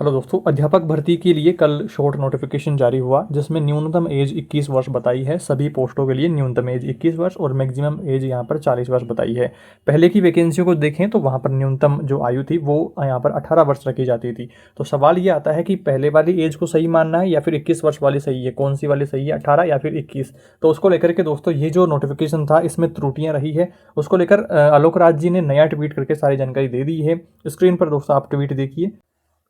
Hello दोस्तों, अध्यापक भर्ती के लिए कल शॉर्ट नोटिफिकेशन जारी हुआ जिसमें न्यूनतम एज 21 वर्ष बताई है। सभी पोस्टों के लिए न्यूनतम एज 21 वर्ष और मैक्सिमम एज यहाँ पर 40 वर्ष बताई है। पहले की वैकेंसियों को देखें तो वहाँ पर न्यूनतम जो आयु थी वो यहाँ पर 18 वर्ष रखी जाती थी। तो सवाल ये आता है कि पहले वाली एज को सही मानना है या फिर 21 वर्ष वाली सही है, कौन सी वाली सही है, 18 या फिर 21। तो उसको लेकर के दोस्तों ये जो नोटिफिकेशन था इसमें त्रुटियां रही है, उसको लेकर आलोक राज जी ने नया ट्वीट करके सारी जानकारी दे दी है। स्क्रीन पर दोस्तों आप ट्वीट देखिए।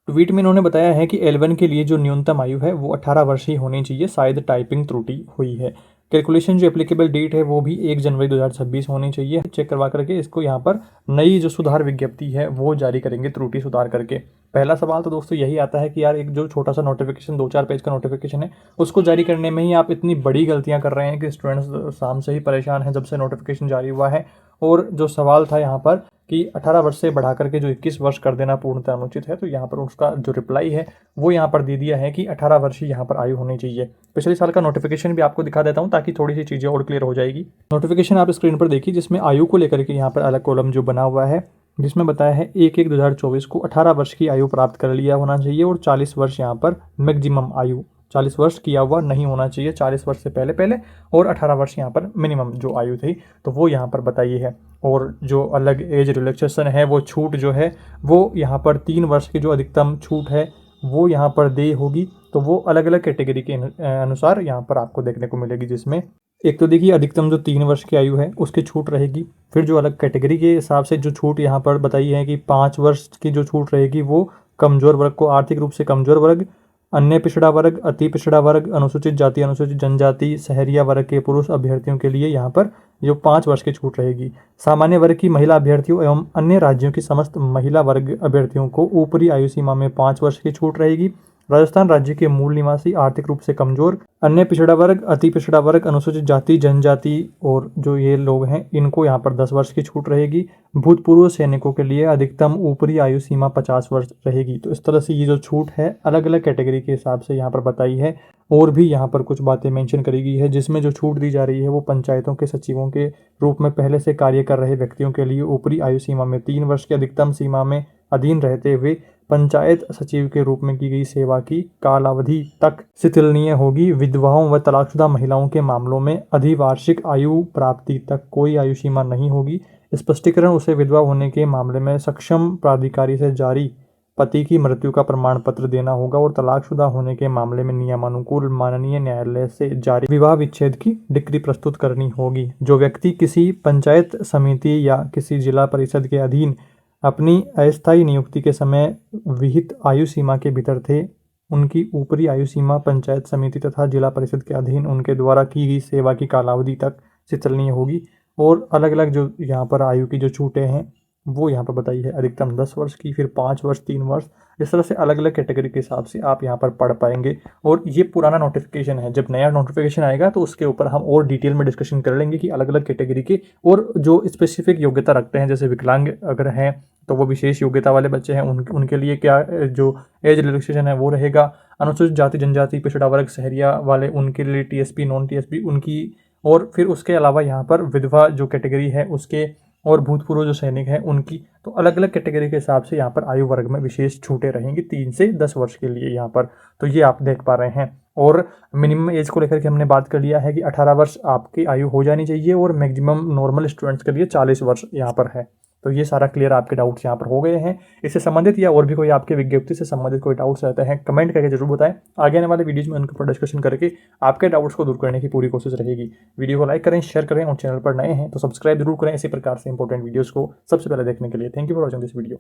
ट्वीट में इन्होंने बताया है कि L1 के लिए जो न्यूनतम आयु है वो 18 वर्ष ही होनी चाहिए, शायद टाइपिंग त्रुटि हुई है। कैलकुलेशन जो एप्लीकेबल डेट है वो भी 1 जनवरी 2026 होनी चाहिए। चेक करवा करके इसको यहाँ पर नई जो सुधार विज्ञप्ति है वो जारी करेंगे त्रुटि सुधार करके। पहला सवाल तो दोस्तों यही आता है कि यार एक जो छोटा सा नोटिफिकेशन 2-4 पेज का नोटिफिकेशन है उसको जारी करने में ही आप इतनी बड़ी गलतियां कर रहे हैं कि स्टूडेंट्स शाम से ही परेशान हैं जब से नोटिफिकेशन जारी हुआ है। और जो सवाल था यहाँ पर कि 18 वर्ष से बढ़ा करके जो 21 वर्ष कर देना पूर्णतः अनुचित है, तो यहाँ पर उसका जो रिप्लाई है वो यहाँ पर दे दिया है कि 18 वर्ष ही यहाँ पर आयु होनी चाहिए। पिछले साल का नोटिफिकेशन भी आपको दिखा देता हूँ ताकि थोड़ी सी चीज़ें और क्लियर हो जाएगी। नोटिफिकेशन आप स्क्रीन पर देखिए जिसमें आयु को लेकर के यहाँ पर अलग कॉलम जो बना हुआ है जिसमें बताया है 1/1/2024 को 18 वर्ष की आयु प्राप्त कर लिया होना चाहिए और 40 वर्ष यहाँ पर मैक्सिमम आयु, 40 वर्ष किया हुआ नहीं होना चाहिए, 40 वर्ष से पहले पहले, और 18 वर्ष यहाँ पर मिनिमम जो आयु थी तो वो यहाँ पर बताइए है। और जो अलग एज रिलैक्सेशन है वो छूट जो है वो यहाँ पर 3 वर्ष की जो अधिकतम छूट है वो यहाँ पर दे होगी। तो वो अलग अलग कैटेगरी के अनुसार यहाँ पर आपको देखने को मिलेगी, जिसमें एक तो देखिए अधिकतम जो 3 वर्ष की आयु है उसकी छूट रहेगी। फिर जो अलग कैटेगरी के हिसाब से जो छूट यहाँ पर बताई है कि 5 वर्ष की जो छूट रहेगी वो कमज़ोर वर्ग को, आर्थिक रूप से कमज़ोर वर्ग, अन्य पिछड़ा वर्ग, अति पिछड़ा वर्ग, अनुसूचित जाति, अनुसूचित जनजाति, शहरिया वर्ग के पुरुष अभ्यर्थियों के लिए यहाँ पर जो 5 वर्ष की छूट रहेगी। सामान्य वर्ग की महिला अभ्यर्थियों एवं अन्य राज्यों की समस्त महिला वर्ग अभ्यर्थियों को ऊपरी आयु सीमा में 5 वर्ष की छूट रहेगी। राजस्थान राज्य के मूल निवासी, आर्थिक रूप से कमजोर, अन्य पिछड़ा वर्ग, अति पिछड़ा वर्ग, अनुसूचित जाति, जनजाति और जो ये लोग हैं इनको यहाँ पर 10 वर्ष की छूट रहेगी। भूतपूर्व सैनिकों के लिए अधिकतम ऊपरी आयु सीमा 50 वर्ष रहेगी। तो इस तरह से ये जो छूट है अलग अलग कैटेगरी के हिसाब से यहाँ पर बताई है। और भी यहाँ पर कुछ बातें मेंशन करी गई है जिसमें जो छूट दी जा रही है वो पंचायतों के सचिवों के रूप में पहले से कार्य कर रहे व्यक्तियों के लिए ऊपरी आयु सीमा में 3 वर्ष की अधिकतम सीमा में अधीन रहते हुए पंचायत सचिव के रूप में की गई सेवा की कालावधि तक शिथिलनीय होगी। विधवाओं व तलाकशुदा महिलाओं के मामलों में अधिवार्षिक आयु प्राप्ति तक कोई आयु सीमा नहीं होगी। स्पष्टीकरण उसे विधवा होने के मामले में सक्षम प्राधिकारी से जारी पति की मृत्यु का प्रमाण पत्र देना होगा और तलाकशुदा होने के मामले में नियमानुकूल माननीय न्यायालय से जारी विवाह विच्छेद की डिक्री प्रस्तुत करनी होगी। जो व्यक्ति किसी पंचायत समिति या किसी जिला परिषद के अधीन अपनी अस्थायी नियुक्ति के समय विहित आयु सीमा के भीतर थे, उनकी ऊपरी आयु सीमा पंचायत समिति तथा जिला परिषद के अधीन उनके द्वारा की गई सेवा की कालावधि तक शिथिलनीय होगी। और अलग अलग जो यहाँ पर आयु की जो छूटें हैं वो यहाँ पर बताई है, अधिकतम 10 वर्ष की, फिर 5 वर्ष, 3 वर्ष, इस तरह से अलग अलग कैटेगरी के हिसाब से आप यहाँ पर पढ़ पाएंगे। और ये पुराना नोटिफिकेशन है, जब नया नोटिफिकेशन आएगा तो उसके ऊपर हम और डिटेल में डिस्कशन कर लेंगे कि अलग अलग कैटेगरी के और जो स्पेसिफिक योग्यता रखते हैं, जैसे विकलांग अगर हैं तो वो विशेष योग्यता वाले बच्चे हैं उनके लिए क्या जो एज रिलैक्सेशन है वो रहेगा। अनुसूचित जाति, जनजाति, पिछड़ा वर्ग, शहरिया वाले उनके लिए TSP, नॉन TSP उनकी, और फिर उसके अलावा यहाँ पर विधवा जो कैटेगरी है उसके, और भूतपूर्व जो सैनिक हैं उनकी। तो अलग अलग कैटेगरी के हिसाब से यहाँ पर आयु वर्ग में विशेष छूटें रहेंगी 3 से 10 वर्ष के लिए यहाँ पर। तो ये आप देख पा रहे हैं। और मिनिमम एज को लेकर के हमने बात कर लिया है कि 18 वर्ष आपकी आयु हो जानी चाहिए और मैक्सिमम नॉर्मल स्टूडेंट्स के लिए 40 वर्ष यहाँ पर है। तो ये सारा क्लियर आपके डाउट्स यहाँ पर हो गए हैं। इससे संबंधित या और भी कोई आपके विज्ञप्ति से संबंधित कोई डाउट्स रहते हैं कमेंट करके जरूर बताएं। आगे आने वाले वीडियोज में उनके ऊपर डिस्कशन करके आपके डाउट्स को दूर करने की पूरी कोशिश रहेगी। वीडियो को लाइक करें, शेयर करें और चैनल पर नए हैं तो सब्सक्राइब जरूर करें इसी प्रकार से इंपॉर्टेंट वीडियोज़ को सबसे पहले देखने के लिए। Thank you for watching this video.